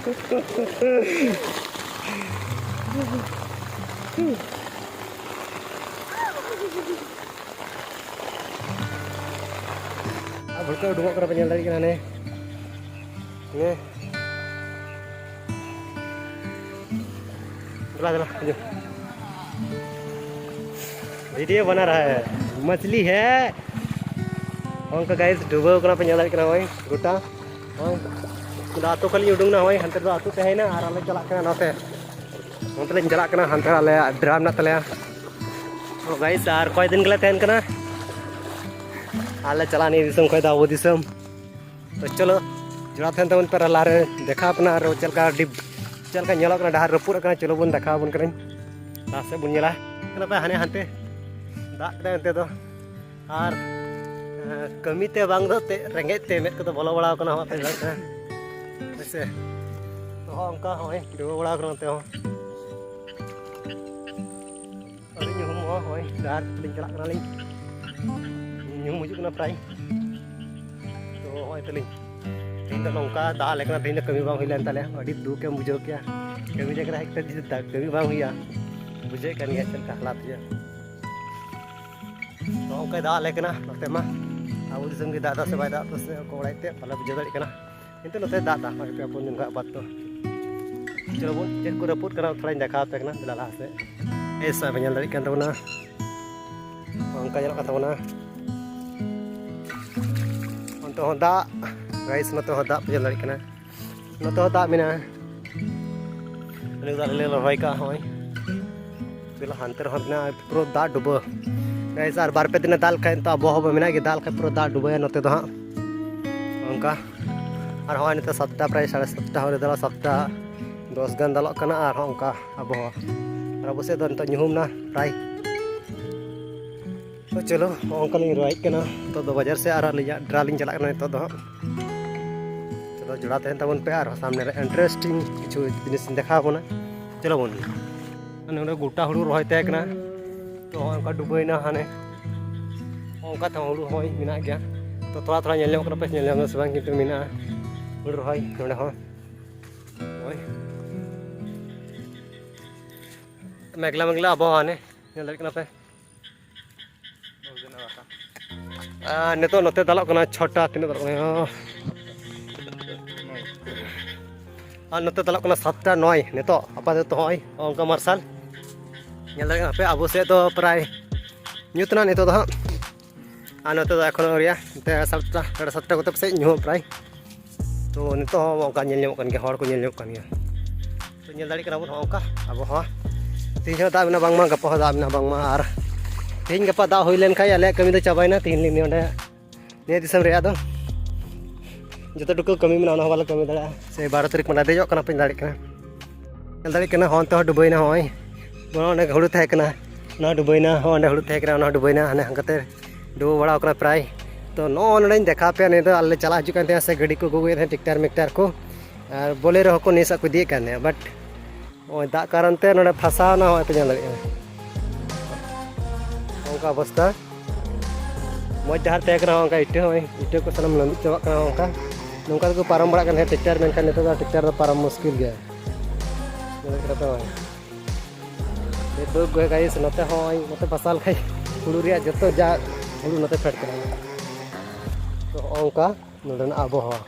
भुलका उडुक कर पेल दाड़ी ने चला चला वीडियो बना रहा है मछली है उनका गाइस डूबो पे दाड़ी गोटा आतो खाली उडूंगना हंते आतो तहना और आले चलना नाते चलना हंते आले ड्रा मे तलेया गाइस और कय दिन गले तहन कना आले चला नहीं दिसम खय दा वो दिसम तो चलो जुड़ा तहन तबन पर लारे देखा अपना और चलका डिब चलका नेलक डहार रपुर चलो बन देखा बन करें लासे बन नेला पे हाने हानते दाग अंते दो और कमीते बांग दो ते रेंगेते मेद को बोलो बड़ा कना होते ऐसे तो उनका होय डुबो बड़ा करते हो अरे ᱧᱩᱦᱩᱢ होय डार लिंग चला कना लिंग ᱧᱩᱦᱩᱢ हिजुग ना प्राय तो होय तलिंग तीन तो नौका दा लेकना तीन कमी बांग हुइलेन ताले अडी दुख के बुझो क्या कमी जगह एक तक कमी बांग हुइया बुझे कन गया चल हालात या तो उनका दा लेकना नते मा अब दिसम के दादा से बाय दा तो से कोड़ाइते पला बुझे दाड़ी कना किंतु नते दादा पे अपन दिन का बात तो चलो बोल चेक को रिपोर्ट करा थोड़ा देखा पे ना दिला से ऐसा बनिया दाड़ी kan tabuna उनका जरा कथा बना तो होदा गाइस नते होदा बुझे दाड़ी कना नते होदा मिना ने दाले लहय का होय बिला हंतर हबना प्रो दा डुबो गाइस और बार पे दिन दाल खाए तो अब हो मिना कि दाल खाए पूरा दा डुबे नते तो हां उनका और हाँ नित सप्ताह प्राय 7:30 हो रहा सप्ताह 10 गान दाल और उनका अब और अब से नित ᱧᱩᱦᱩᱢ प्राय तो चलो उनका रोना तो बाजार से और ड्रा लिंग चलना नित चलो जोड़ा तहन तबन पे और सामने इंटरेस्टिंग किछु जिनिस देखा बना चलो बन गोटा हुड़ू रही तहकना तो उनका डुबेना हाने उनका तो हुड़ू हय मिना गया तो थोड़ा थोड़ा नेल पे नेल से बांग किंतु मिना हुड़ू रही नोडे हो मेघला मेघला अब हाने नेल दाड़ी पे नितो नते दालों कना छोटा तीन दालों और नते दालों कना 7:09 नितो आपातत होय उनका मार्शल नेल दाड़ी पे अब से तो प्राय ᱧᱩᱛना नितो दो और नते एखन रिया 7:30 कोते से ᱧᱩ प्राय तो नितो उनका नेल ᱧᱟᱢᱚᱜ ᱠᱟᱱ ᱜᱮᱭᱟ हर को नेल ᱧᱟᱢᱚᱜ ᱠᱟᱱ ᱜᱮᱭᱟ तो नेल दाड़ी कना बन उनका अब हो तीन दा बिना बांगमा गपा दा बिना बांगमा और तीन गपा दा हुई लेन खाय आले कमी दो चाबायना तीन लिन ओंडे ने दिसम रे आदो जतो टुकु कमी में ना वाला कमी दाड़ा से 12 तारीख में देजो कना पे दाड़ी कना नेल दाड़ी कना होन तो डुबैना होय बोने हुड़ू थाय कना ना डुबैना होंडे हुड़ू थाय कना ना डुबैना हाने हंगते डुबो बड़ा कना प्राय तो नो नडे देखा पे ने आले चला हजू कान से गाड़ी को गुगुए टेक्टर मेक्टर को और बोलेरो को नेसा को दिए कान बट दा कारण ते नडे फसा ना होय पे दाड़ी उनका अवस्था मज डहार तहकना उनका इटे को सनम लंबी चाबा उनका नौका को पारम बड़ा टेक्टर मेनखान नित टेक्टर पारम मुश्किल गया दुख गए गाइस नते नते फसाल खाई हुड़ू रे जो जा हुड़ू नते फेट कर तो उनका नोडन आबहावा